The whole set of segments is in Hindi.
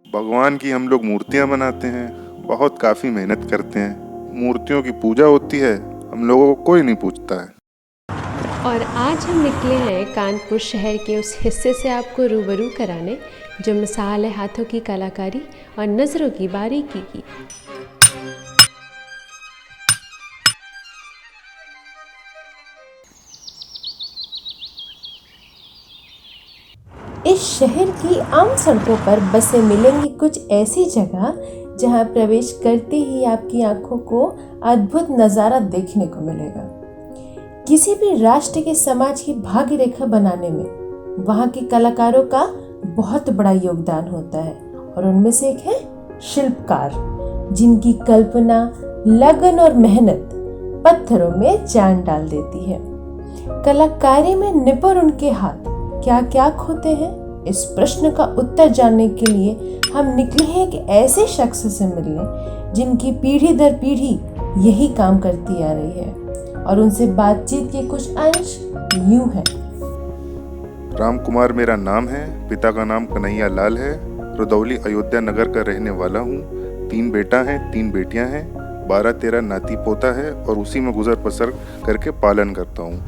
भगवान की हम लोग मूर्तियां बनाते हैं, बहुत काफ़ी मेहनत करते हैं। मूर्तियों की पूजा होती है, हम लोगों को कोई नहीं पूछता है। और आज हम निकले हैं कानपुर शहर के उस हिस्से से आपको रूबरू कराने जो मिसाल है हाथों की कलाकारी और नज़रों की बारीकी की। इस शहर की आम सड़कों पर बसें मिलेंगी कुछ ऐसी जगह जहां प्रवेश करते ही आपकी आंखों को अद्भुत नज़ारा देखने को मिलेगा। किसी भी राष्ट्र के समाज की भाग्य रेखा बनाने में वहां के कलाकारों का बहुत बड़ा योगदान होता है और उनमें से एक है शिल्पकार, जिनकी कल्पना, लगन और मेहनत पत्थरों में जान डाल देती है। कलाकारी में निपुण उनके हाथ क्या क्या खोते हैं, इस प्रश्न का उत्तर जानने के लिए हम निकले हैं एक ऐसे शख्स से मिलने जिनकी पीढ़ी दर पीढ़ी यही काम करती आ रही है और उनसे बातचीत के कुछ अंश यूं हैं। राम कुमार मेरा नाम है, पिता का नाम कन्हैया लाल है। रुदौली अयोध्या नगर का रहने वाला हूँ। 3 बेटा हैं, 3 बेटियां हैं, 12-13 नाती पोता है और उसी में गुजर बसर करके पालन करता हूँ।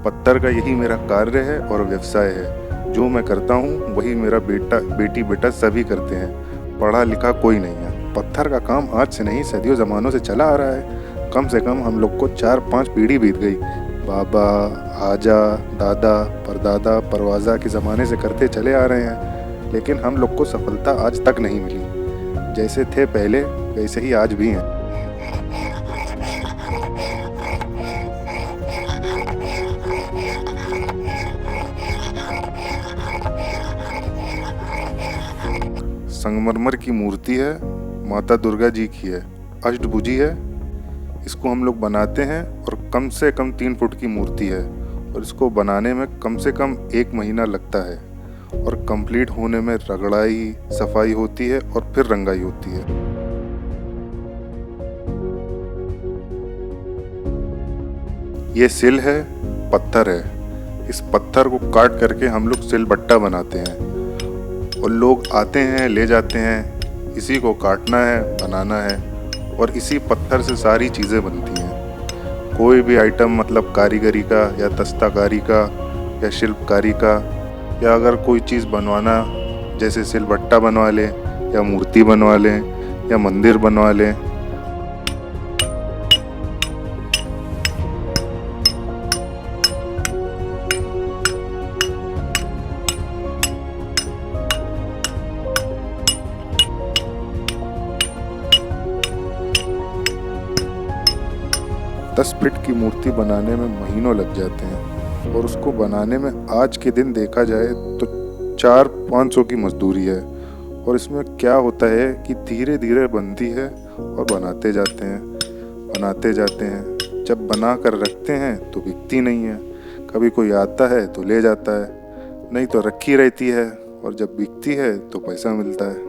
पत्थर का यही मेरा कार्य है और व्यवसाय है। जो मैं करता हूँ वही मेरा बेटा सभी करते हैं। पढ़ा लिखा कोई नहीं है। पत्थर का काम आज से नहीं, सदियों ज़मानों से चला आ रहा है। कम से कम हम लोग को 4-5 पीढ़ी बीत गई। बाबा, आजा, दादा, परदादा, परवाजा के ज़माने से करते चले आ रहे हैं, लेकिन हम लोग को सफलता आज तक नहीं मिली। जैसे थे पहले वैसे ही आज भी हैं। संगमरमर की मूर्ति है, माता दुर्गा जी की है, अष्टभुजी है। इसको हम लोग बनाते हैं और कम से कम 3 फुट की मूर्ति है और इसको बनाने में कम से कम 1 महीना लगता है और कंप्लीट होने में रगड़ाई, सफाई होती है और फिर रंगाई होती है। ये सिल है, पत्थर है। इस पत्थर को काट करके हम लोग सिलबट्टा बनाते हैं और लोग आते हैं, ले जाते हैं। इसी को काटना है, बनाना है और इसी पत्थर से सारी चीज़ें बनती हैं। कोई भी आइटम मतलब कारीगरी का या दस्तकारी का या शिल्पकारी का, या अगर कोई चीज़ बनवाना जैसे सिलबट्टा बनवा लें या मूर्ति बनवा लें या मंदिर बनवा लें। दस फीट की मूर्ति बनाने में महीनों लग जाते हैं और उसको बनाने में आज के दिन देखा जाए तो 400-500 की मजदूरी है। और इसमें क्या होता है कि धीरे धीरे बनती है और बनाते जाते हैं। जब बना कर रखते हैं तो बिकती नहीं है। कभी कोई आता है तो ले जाता है, नहीं तो रखी रहती है और जब बिकती है तो पैसा मिलता है।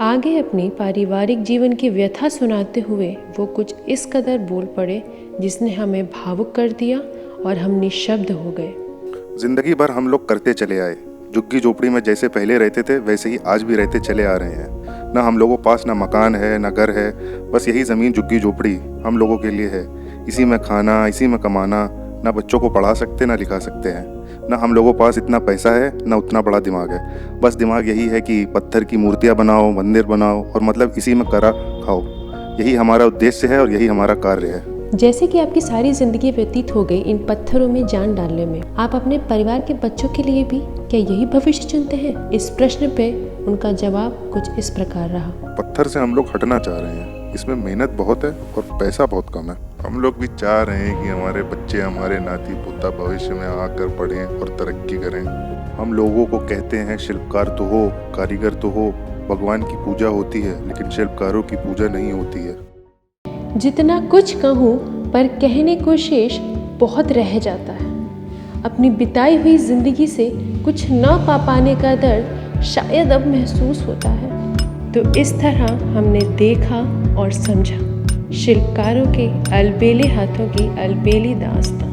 आगे अपनी पारिवारिक जीवन की व्यथा सुनाते हुए वो कुछ इस कदर बोल पड़े जिसने हमें भावुक कर दिया और हम निशब्द हो गए। जिंदगी भर हम लोग करते चले आए। झुग्गी झोपड़ी में जैसे पहले रहते थे वैसे ही आज भी रहते चले आ रहे हैं। ना हम लोगों के पास ना मकान है ना घर है, बस यही ज़मीन झुग्गी झोपड़ी हम लोगों के लिए है। इसी में खाना, इसी में कमाना। ना बच्चों को पढ़ा सकते ना लिखा सकते हैं, ना हम लोगों के पास इतना पैसा है ना उतना बड़ा दिमाग है। बस दिमाग यही है कि पत्थर की मूर्तियाँ बनाओ, मंदिर बनाओ और मतलब इसी में करा खाओ। यही हमारा उद्देश्य है और यही हमारा कार्य है। जैसे कि आपकी सारी जिंदगी व्यतीत हो गई इन पत्थरों में जान डालने में, आप अपने परिवार के बच्चों के लिए भी क्या यही भविष्य चुनते हैं? इस प्रश्न पे उनका जवाब कुछ इस प्रकार रहा। पत्थर से हम लोग हटना चाह रहे हैं। इसमें मेहनत बहुत है और पैसा बहुत कम है। हम लोग भी चाह रहे हैं कि हमारे बच्चे, हमारे नाती पोता भविष्य में आकर पढ़ें और तरक्की करें। हम लोगों को कहते हैं शिल्पकार तो हो, कारीगर तो हो, भगवान की पूजा होती है लेकिन शिल्पकारों की पूजा नहीं होती है। जितना कुछ कहूँ पर कहने को शेष बहुत रह जाता है। अपनी बिताई हुई जिंदगी से कुछ न पा पाने का दर्द शायद अब महसूस होता है। तो इस तरह हमने देखा और समझा शिल्पकारों के अलबेले हाथों की अलबेली दास्तां।